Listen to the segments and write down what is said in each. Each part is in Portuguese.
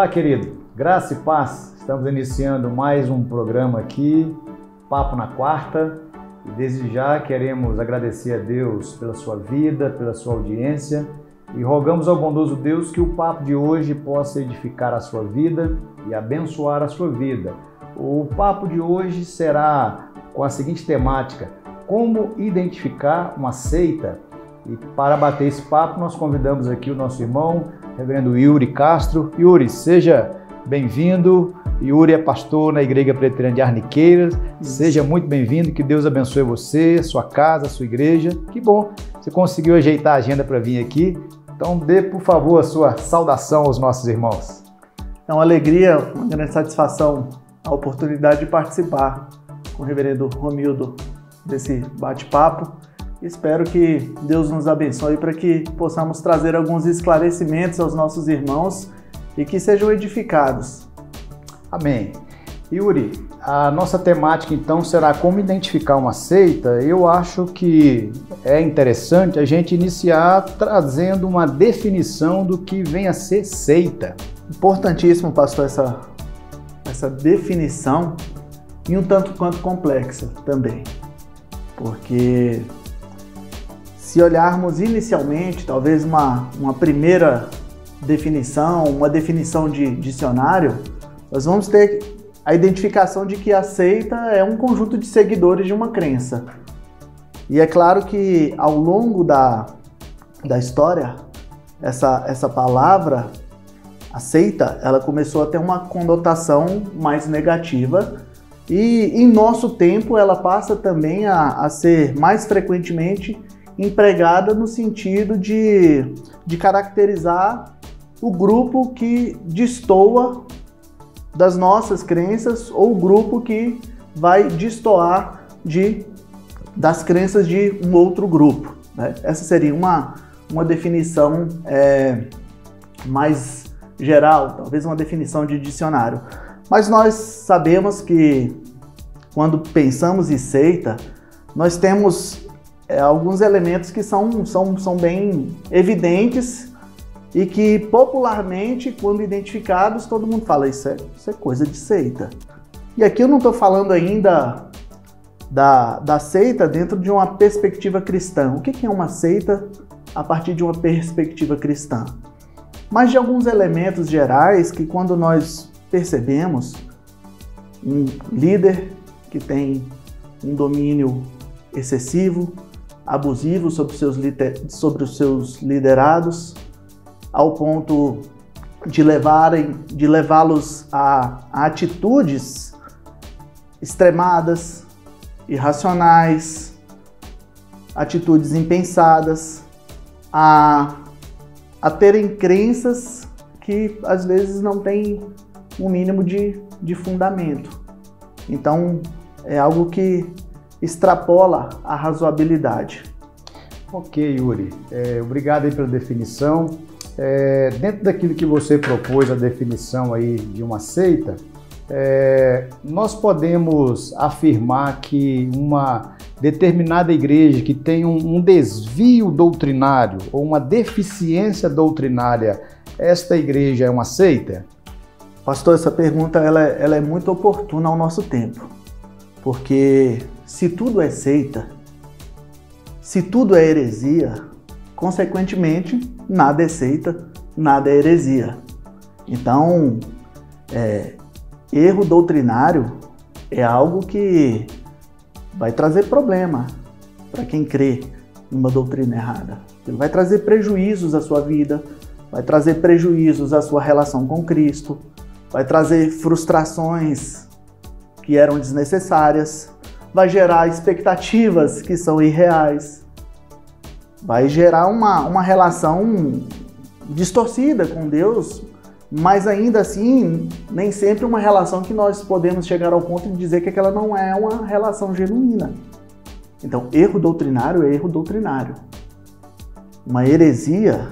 Olá, querido. Graça e paz. Estamos iniciando mais um programa aqui, Papo na Quarta. E desde já queremos agradecer a Deus pela sua vida, pela sua audiência e rogamos ao bondoso Deus que o papo de hoje possa edificar a sua vida e abençoar a sua vida. O papo de hoje será com a seguinte temática: como identificar uma seita? E para bater esse papo, nós convidamos aqui o nosso irmão, reverendo Yuri Castro. Yuri, seja bem-vindo. Yuri é pastor na Igreja Presbiteriana de Arniqueiras. Seja muito bem-vindo, que Deus abençoe você, sua casa, sua igreja. Que bom, você conseguiu ajeitar a agenda para vir aqui. Então dê, por favor, a sua saudação aos nossos irmãos. É uma alegria, uma grande satisfação a oportunidade de participar com o reverendo Romildo desse bate-papo. Espero que Deus nos abençoe para que possamos trazer alguns esclarecimentos aos nossos irmãos e que sejam edificados. Amém. Yuri, a nossa temática então será como identificar uma seita. Eu acho que é interessante a gente iniciar trazendo uma definição do que vem a ser seita. Importantíssimo, pastor, essa definição e um tanto quanto complexa também, porque se olharmos inicialmente, talvez uma primeira definição, uma definição de dicionário, nós vamos ter a identificação de que a seita é um conjunto de seguidores de uma crença. E é claro que ao longo da história, essa palavra, a seita, ela começou a ter uma conotação mais negativa e em nosso tempo ela passa também a ser mais frequentemente empregada no sentido de caracterizar o grupo que destoa das nossas crenças ou o grupo que vai destoar das crenças de um outro grupo, né? Essa seria uma definição mais geral, talvez uma definição de dicionário. Mas nós sabemos que quando pensamos em seita, nós temos alguns elementos que são bem evidentes e que popularmente, quando identificados, todo mundo fala, isso é coisa de seita. E aqui eu não estou falando ainda da seita dentro de uma perspectiva cristã. O que é uma seita a partir de uma perspectiva cristã? Mas de alguns elementos gerais que, quando nós percebemos um líder que tem um domínio excessivo, abusivo sobre os seus liderados, ao ponto de levá-los a atitudes extremadas, irracionais, atitudes impensadas, a terem crenças que às vezes não têm um mínimo de fundamento. Então é algo que extrapola a razoabilidade. Ok, Yuri. Obrigado aí pela definição. Dentro daquilo que você propôs, a definição aí de uma seita, nós podemos afirmar que uma determinada igreja que tem um desvio doutrinário ou uma deficiência doutrinária, esta igreja é uma seita? Pastor, essa pergunta ela é muito oportuna ao nosso tempo, porque se tudo é seita, se tudo é heresia, consequentemente, nada é seita, nada é heresia. Então, erro doutrinário é algo que vai trazer problema para quem crê numa doutrina errada. Ele vai trazer prejuízos à sua vida, vai trazer prejuízos à sua relação com Cristo, vai trazer frustrações que eram desnecessárias, vai gerar expectativas que são irreais, vai gerar uma relação distorcida com Deus, mas ainda assim, nem sempre uma relação que nós podemos chegar ao ponto de dizer que aquela não é uma relação genuína. Então, erro doutrinário é erro doutrinário. Uma heresia,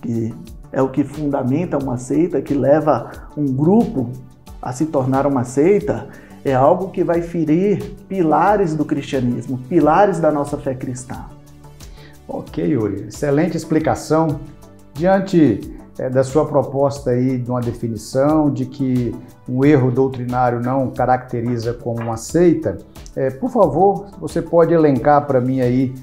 que é o que fundamenta uma seita, que leva um grupo a se tornar uma seita, é algo que vai ferir pilares do cristianismo, pilares da nossa fé cristã. Ok, Yuri. Excelente explicação. Diante da sua proposta aí de uma definição de que um erro doutrinário não caracteriza como uma seita, por favor, você pode elencar para mim aí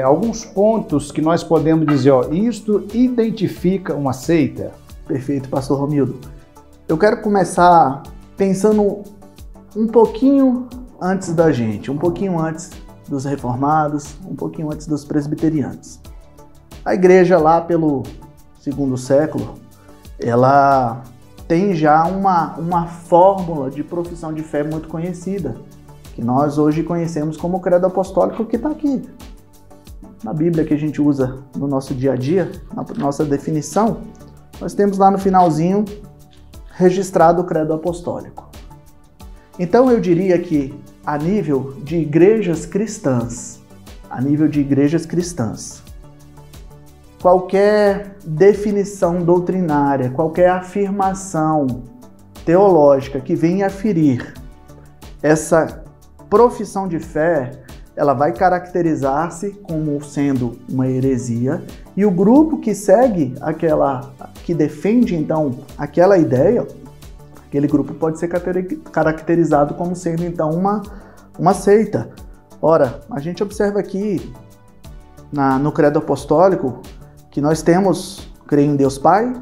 alguns pontos que nós podemos dizer, isto identifica uma seita? Perfeito, pastor Romildo. Eu quero começar pensando um pouquinho antes da gente, um pouquinho antes dos reformados, um pouquinho antes dos presbiterianos. A igreja lá pelo segundo século, ela tem já uma fórmula de profissão de fé muito conhecida, que nós hoje conhecemos como o credo apostólico, que está aqui na Bíblia, que a gente usa no nosso dia a dia, na nossa definição. Nós temos lá no finalzinho registrado o credo apostólico. Então eu diria que a nível de igrejas cristãs, qualquer definição doutrinária, qualquer afirmação teológica que venha aferir essa profissão de fé, ela vai caracterizar-se como sendo uma heresia, e o grupo que segue que defende então aquela ideia, aquele grupo pode ser caracterizado como sendo então uma seita. Ora, a gente observa aqui no credo apostólico que nós temos: creio em Deus Pai,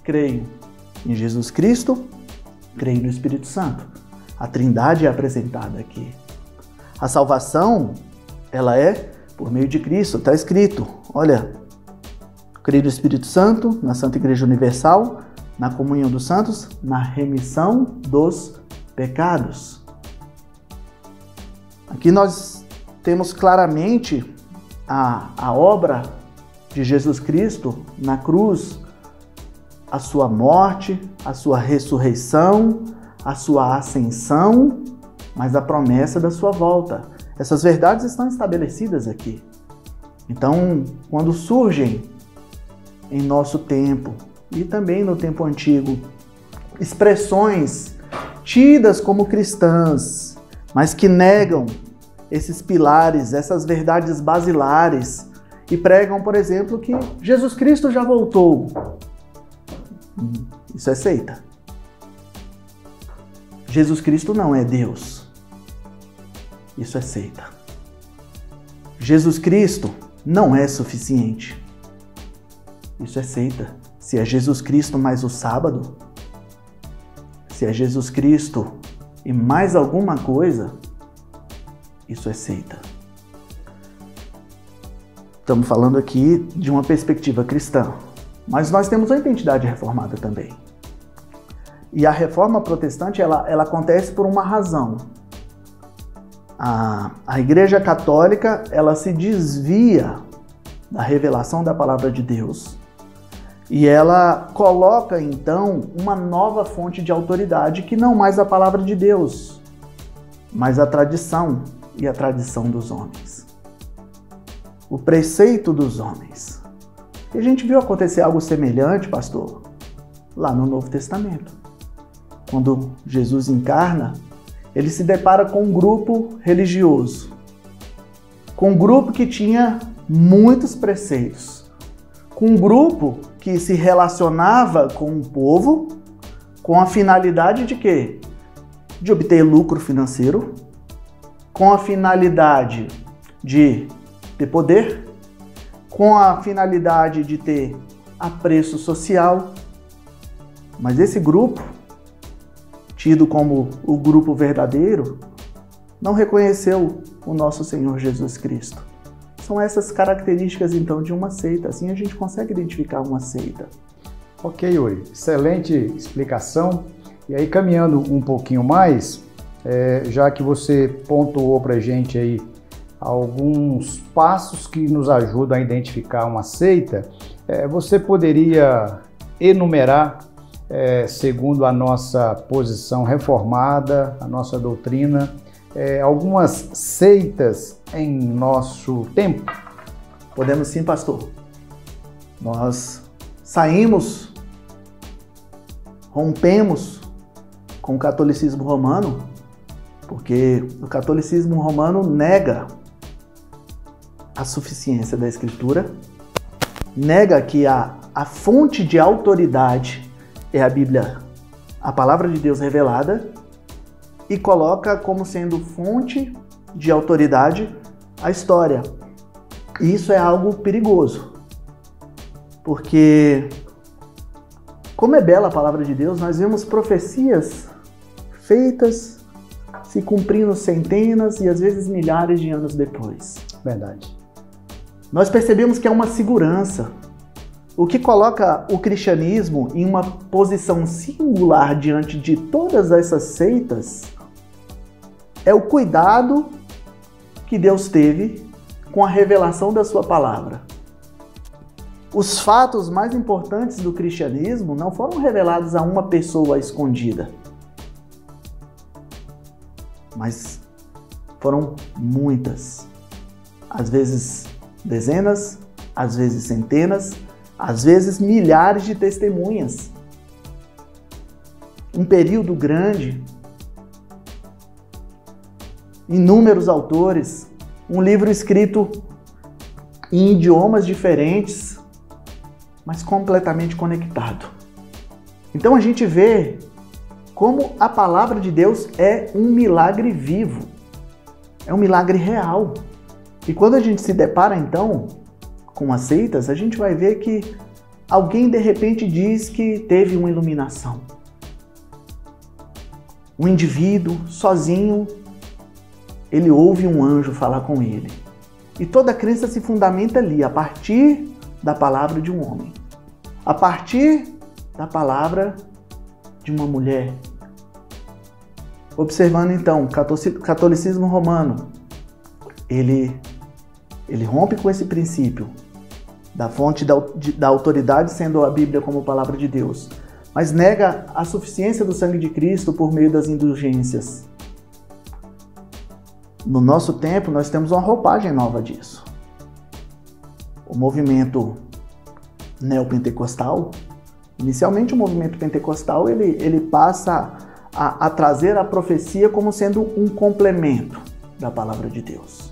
creio em Jesus Cristo, creio no Espírito Santo. A Trindade é apresentada aqui. A salvação, ela é por meio de Cristo. Está escrito, olha, creio no Espírito Santo, na Santa Igreja Universal, na comunhão dos santos, na remissão dos pecados. Aqui nós temos claramente a obra de Jesus Cristo na cruz, a sua morte, a sua ressurreição, a sua ascensão, mas a promessa da sua volta. Essas verdades estão estabelecidas aqui. Então, quando surgem em nosso tempo e também no tempo antigo expressões tidas como cristãs, mas que negam esses pilares, essas verdades basilares, e pregam, por exemplo, que Jesus Cristo já voltou. Isso é seita. Jesus Cristo não é Deus. Isso é seita. Jesus Cristo não é suficiente. Isso é seita. Se é Jesus Cristo mais o sábado, se é Jesus Cristo e mais alguma coisa, isso é seita. Estamos falando aqui de uma perspectiva cristã, mas nós temos a identidade reformada também. E a reforma protestante, ela acontece por uma razão. A Igreja Católica, ela se desvia da revelação da palavra de Deus e ela coloca, então, uma nova fonte de autoridade que não mais a palavra de Deus, mas a tradição e a tradição dos homens. O preceito dos homens. E a gente viu acontecer algo semelhante, pastor, lá no Novo Testamento. Quando Jesus encarna, ele se depara com um grupo religioso, com um grupo que tinha muitos preceitos, com um grupo que se relacionava com o povo com a finalidade de quê? De obter lucro financeiro, com a finalidade de ter poder, com a finalidade de ter apreço social. Mas esse grupo, tido como o grupo verdadeiro, não reconheceu o nosso Senhor Jesus Cristo. São essas características, então, de uma seita. Assim a gente consegue identificar uma seita. Ok, Yuri. Excelente explicação. E aí, caminhando um pouquinho mais, já que você pontuou para a gente aí alguns passos que nos ajudam a identificar uma seita, você poderia enumerar, segundo a nossa posição reformada, a nossa doutrina, algumas seitas em nosso tempo? Podemos sim, pastor. Nós rompemos com o catolicismo romano, porque o catolicismo romano nega a suficiência da Escritura, nega que a a fonte de autoridade é a Bíblia, a palavra de Deus revelada, e coloca como sendo fonte de autoridade a história. E isso é algo perigoso, porque como é bela a palavra de Deus, nós vemos profecias feitas se cumprindo centenas e às vezes milhares de anos depois. Verdade. Nós percebemos que é uma segurança. O que coloca o cristianismo em uma posição singular diante de todas essas seitas é o cuidado que Deus teve com a revelação da sua palavra. Os fatos mais importantes do cristianismo não foram revelados a uma pessoa escondida, mas foram muitas, às vezes dezenas, às vezes centenas, às vezes milhares de testemunhas. Um período grande, inúmeros autores, um livro escrito em idiomas diferentes, mas completamente conectado. Então a gente vê como a palavra de Deus é um milagre vivo, é um milagre real. E quando a gente se depara então com as seitas, a gente vai ver que alguém de repente diz que teve uma iluminação. Um indivíduo sozinho, ele ouve um anjo falar com ele. E toda a crença se fundamenta ali, a partir da palavra de um homem, a partir da palavra de uma mulher. Observando então, o catolicismo romano, ele rompe com esse princípio da fonte da autoridade sendo a Bíblia como palavra de Deus, mas nega a suficiência do sangue de Cristo por meio das indulgências. No nosso tempo, nós temos uma roupagem nova disso. O movimento neopentecostal, inicialmente o movimento pentecostal, ele passa a trazer a profecia como sendo um complemento da palavra de Deus.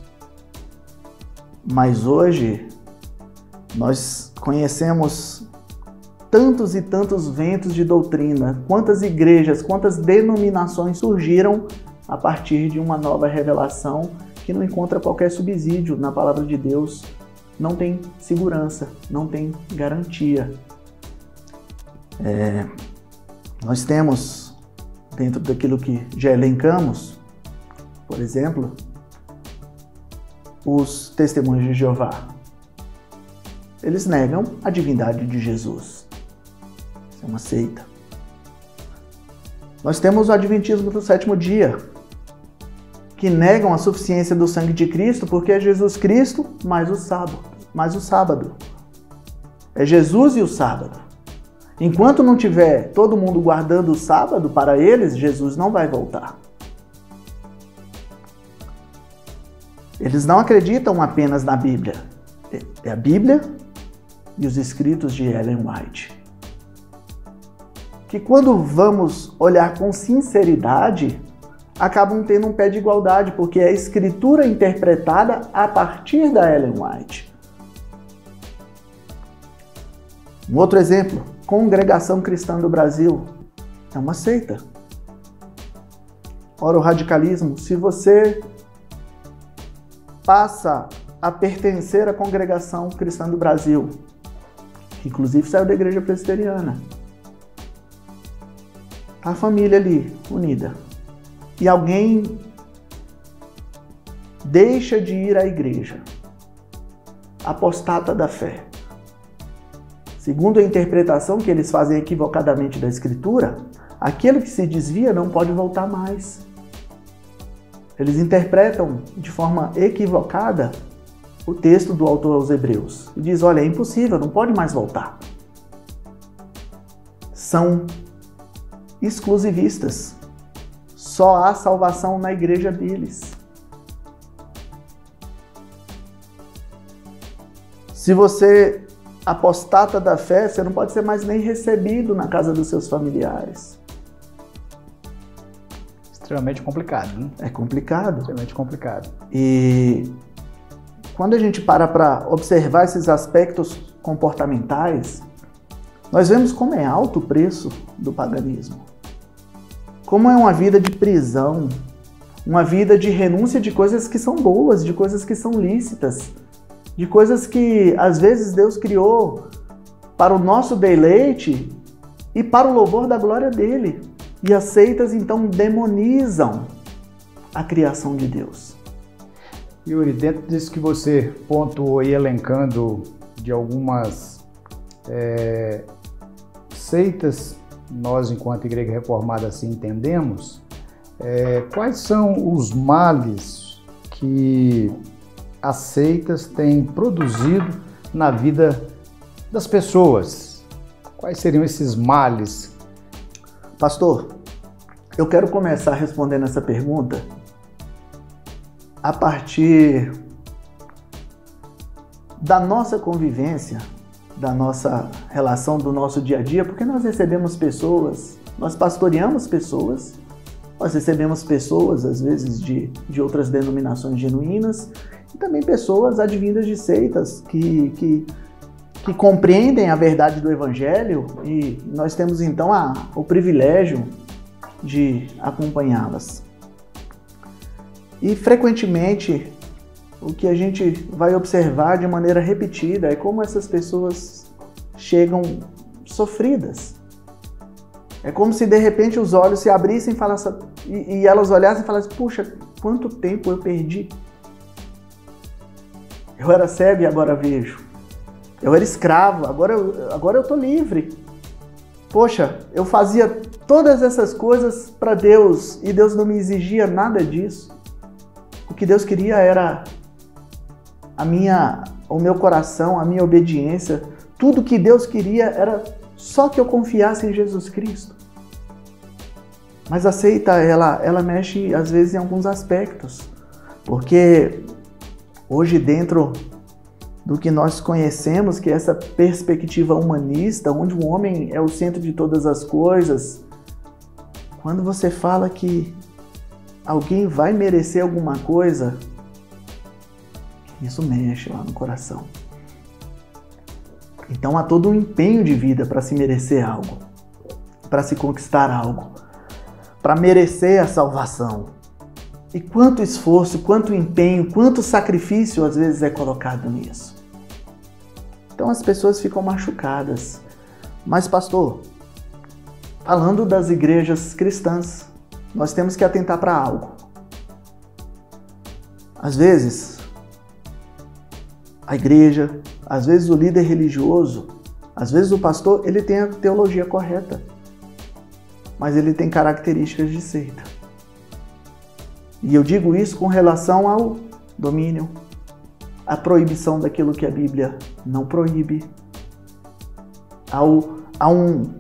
Mas hoje, nós conhecemos tantos e tantos ventos de doutrina, quantas igrejas, quantas denominações surgiram a partir de uma nova revelação que não encontra qualquer subsídio na palavra de Deus, não tem segurança, não tem garantia. Nós temos, dentro daquilo que já elencamos, por exemplo, os testemunhos de Jeová. Eles negam a divindade de Jesus. Isso é uma seita. Nós temos o Adventismo do sétimo dia, que negam a suficiência do sangue de Cristo, porque é Jesus Cristo mais o sábado. É Jesus e o sábado. Enquanto não tiver todo mundo guardando o sábado, para eles, Jesus não vai voltar. Eles não acreditam apenas na Bíblia. É a Bíblia e os escritos de Ellen White. Que quando vamos olhar com sinceridade, acabam tendo um pé de igualdade, porque é a escritura interpretada a partir da Ellen White. Um outro exemplo, Congregação Cristã do Brasil, é uma seita. Ora, o radicalismo, se você passa a pertencer à Congregação Cristã do Brasil, que inclusive saiu da Igreja Presbiteriana, a família ali, unida, e alguém deixa de ir à igreja, apostata da fé. Segundo a interpretação que eles fazem equivocadamente da Escritura, aquele que se desvia não pode voltar mais. Eles interpretam de forma equivocada o texto do autor aos Hebreus. E diz, olha, é impossível, não pode mais voltar. São exclusivistas. Só há salvação na igreja deles. Se você apostata da fé, você não pode ser mais nem recebido na casa dos seus familiares. Extremamente complicado, né? É complicado. Extremamente complicado. E quando a gente para observar esses aspectos comportamentais, nós vemos como é alto o preço do paganismo. Como é uma vida de prisão, uma vida de renúncia de coisas que são boas, de coisas que são lícitas, de coisas que às vezes Deus criou para o nosso deleite e para o louvor da glória dele. E as seitas então demonizam a criação de Deus. Yuri, dentro disso que você pontuou e elencando de algumas seitas, nós enquanto Igreja Reformada assim entendemos, quais são os males que as seitas têm produzido na vida das pessoas? Quais seriam esses males? Pastor, eu quero começar respondendo essa pergunta a partir da nossa convivência, da nossa relação, do nosso dia a dia, porque nós recebemos pessoas, nós pastoreamos pessoas, nós recebemos pessoas, às vezes, de outras denominações genuínas, e também pessoas advindas de seitas que compreendem a verdade do Evangelho, e nós temos então o privilégio de acompanhá-las. E frequentemente o que a gente vai observar de maneira repetida é como essas pessoas chegam sofridas. É como se de repente os olhos se abrissem e elas olhassem e falassem: puxa, quanto tempo eu perdi. Eu era cego e agora vejo. Eu era escravo, agora eu estou livre. Poxa, eu fazia todas essas coisas para Deus e Deus não me exigia nada disso. O que Deus queria era o meu coração, a minha obediência. Tudo que Deus queria era só que eu confiasse em Jesus Cristo. Mas a seita, ela mexe às vezes em alguns aspectos. Porque hoje dentro do que nós conhecemos, que é essa perspectiva humanista, onde o homem é o centro de todas as coisas, quando você fala que alguém vai merecer alguma coisa, isso mexe lá no coração. Então há todo um empenho de vida para se merecer algo, para se conquistar algo, para merecer a salvação. E quanto esforço, quanto empenho, quanto sacrifício às vezes é colocado nisso. Então as pessoas ficam machucadas. Mas, pastor, falando das igrejas cristãs, nós temos que atentar para algo. Às vezes, a igreja, às vezes o líder religioso, às vezes o pastor, ele tem a teologia correta, mas ele tem características de seita. E eu digo isso com relação ao domínio, à proibição daquilo que a Bíblia não proíbe, a um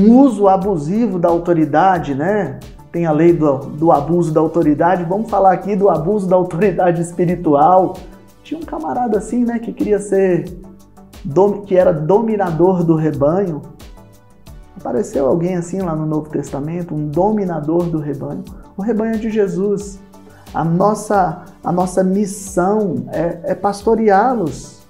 uso abusivo da autoridade, né? Tem a lei do abuso da autoridade, vamos falar aqui do abuso da autoridade espiritual. Tinha um camarada assim, né, que queria que era dominador do rebanho. Apareceu alguém assim lá no Novo Testamento, um dominador do rebanho. O rebanho é de Jesus. A nossa missão é pastoreá-los.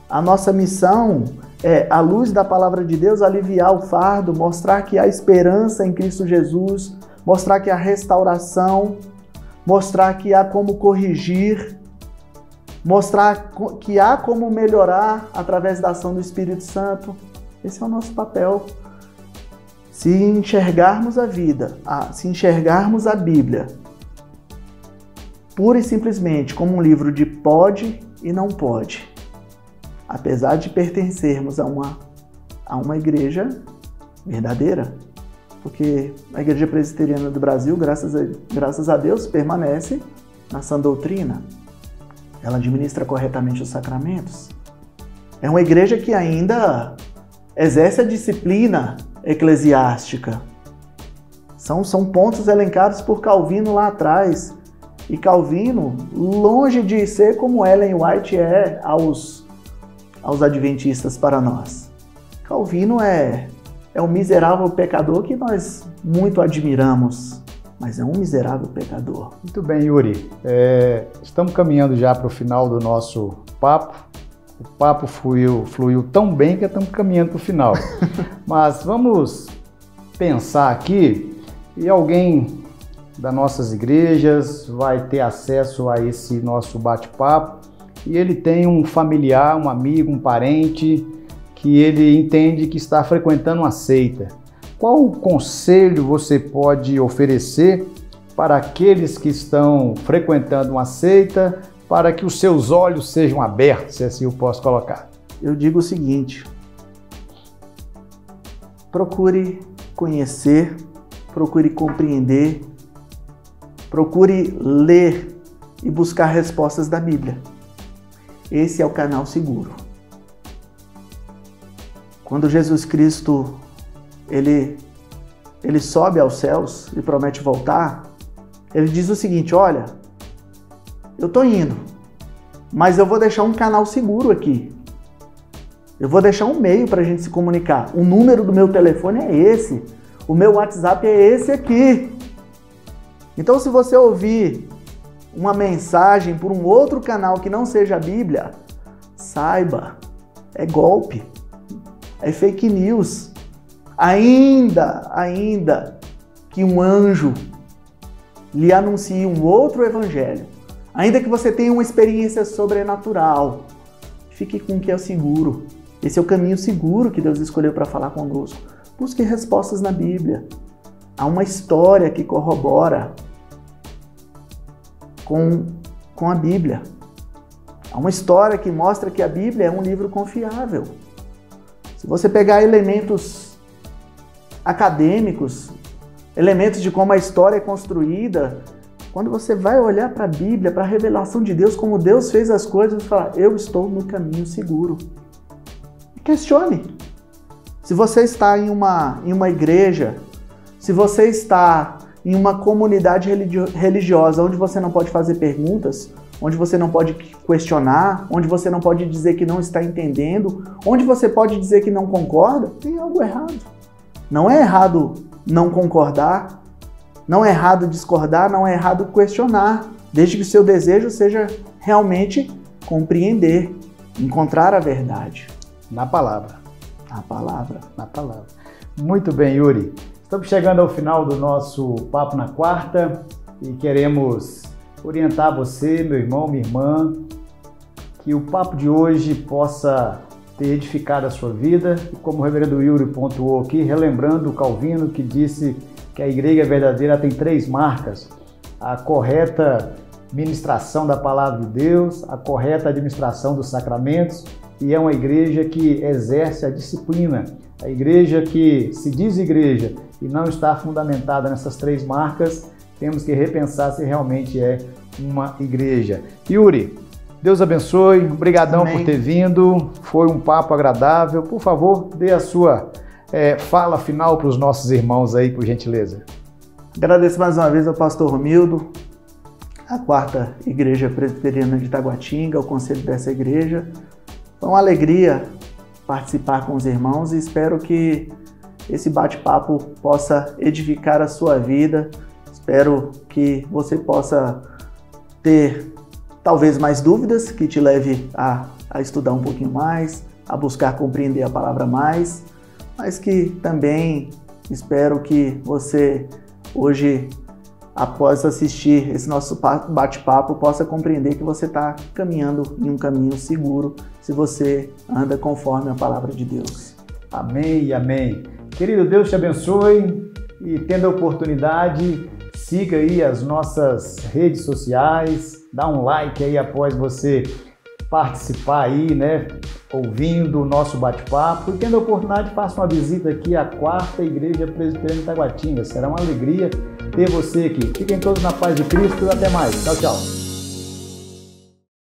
A nossa missão é, à luz da palavra de Deus, aliviar o fardo, mostrar que há esperança em Cristo Jesus, mostrar que há restauração, mostrar que há como corrigir, mostrar que há como melhorar através da ação do Espírito Santo. Esse é o nosso papel. Se enxergarmos a vida, se enxergarmos a Bíblia, pura e simplesmente como um livro de pode e não pode, apesar de pertencermos a uma igreja verdadeira, porque a Igreja Presbiteriana do Brasil, graças a Deus, permanece na sã doutrina. Ela administra corretamente os sacramentos. É uma igreja que ainda exerce a disciplina eclesiástica. São pontos elencados por Calvino lá atrás. E Calvino, longe de ser como Ellen White é aos adventistas para nós. Calvino é um miserável pecador que nós muito admiramos, mas é um miserável pecador. Muito bem, Yuri. Estamos caminhando já para o final do nosso papo O papo fluiu tão bem que estamos caminhando para o final. Mas vamos pensar aqui, e alguém das nossas igrejas vai ter acesso a esse nosso bate-papo, e ele tem um familiar, um amigo, um parente, que ele entende que está frequentando uma seita. Qual conselho você pode oferecer para aqueles que estão frequentando uma seita, para que os seus olhos sejam abertos, se assim eu posso colocar? Eu digo o seguinte: procure conhecer, procure compreender, procure ler e buscar respostas da Bíblia. Esse é o canal seguro. Quando Jesus Cristo ele sobe aos céus e promete voltar, ele diz o seguinte: olha, eu estou indo, mas eu vou deixar um canal seguro aqui. Eu vou deixar um meio para a gente se comunicar. O número do meu telefone é esse. O meu WhatsApp é esse aqui. Então, se você ouvir uma mensagem por um outro canal que não seja a Bíblia, saiba, é golpe, é fake news. Ainda que um anjo lhe anuncie um outro evangelho, ainda que você tenha uma experiência sobrenatural, fique com o que é seguro. Esse é o caminho seguro que Deus escolheu para falar conosco. Busque respostas na Bíblia. Há uma história que corrobora com a Bíblia. Há uma história que mostra que a Bíblia é um livro confiável. Se você pegar elementos acadêmicos, elementos de como a história é construída, quando você vai olhar para a Bíblia, para a revelação de Deus, como Deus fez as coisas, você fala: eu estou no caminho seguro. Questione. Se você está em uma igreja, se você está em uma comunidade religiosa onde você não pode fazer perguntas, onde você não pode questionar, onde você não pode dizer que não está entendendo, onde você pode dizer que não concorda, tem algo errado. Não é errado não concordar, não é errado discordar, não é errado questionar, desde que o seu desejo seja realmente compreender, encontrar a verdade. Na palavra. Na palavra. Na palavra. Muito bem, Yuri. Estamos chegando ao final do nosso Papo na Quarta e queremos orientar você, meu irmão, minha irmã, que o papo de hoje possa ter edificado a sua vida. E como o reverendo Yuri pontuou aqui, relembrando o Calvino, que disse que a igreja verdadeira tem 3 marcas: a correta ministração da palavra de Deus, a correta administração dos sacramentos, e é uma igreja que exerce a disciplina. A igreja que se diz igreja e não está fundamentada nessas 3 marcas, temos que repensar se realmente é uma igreja. Yuri, Deus abençoe, obrigadão por ter vindo, foi um papo agradável. Por favor, dê a sua fala final para os nossos irmãos aí, por gentileza. Agradeço mais uma vez ao pastor Romildo, a 4ª Igreja Presbiteriana de Taguatinga, o conselho dessa igreja. Foi uma alegria participar com os irmãos e espero que esse bate-papo possa edificar a sua vida. Espero que você possa ter talvez mais dúvidas, que te leve a estudar um pouquinho mais, a buscar compreender a palavra mais, mas que também espero que você hoje, após assistir esse nosso bate-papo, possa compreender que você está caminhando em um caminho seguro se você anda conforme a palavra de Deus. Amém e amém. Querido, Deus te abençoe e, tendo a oportunidade, siga aí as nossas redes sociais, dá um like aí após você participar aí, né, ouvindo o nosso bate-papo, e tendo a oportunidade, faça uma visita aqui à 4ª Igreja Presbiteriana de Taguatinga. Será uma alegria ter você aqui. Fiquem todos na paz de Cristo e até mais. Tchau, tchau.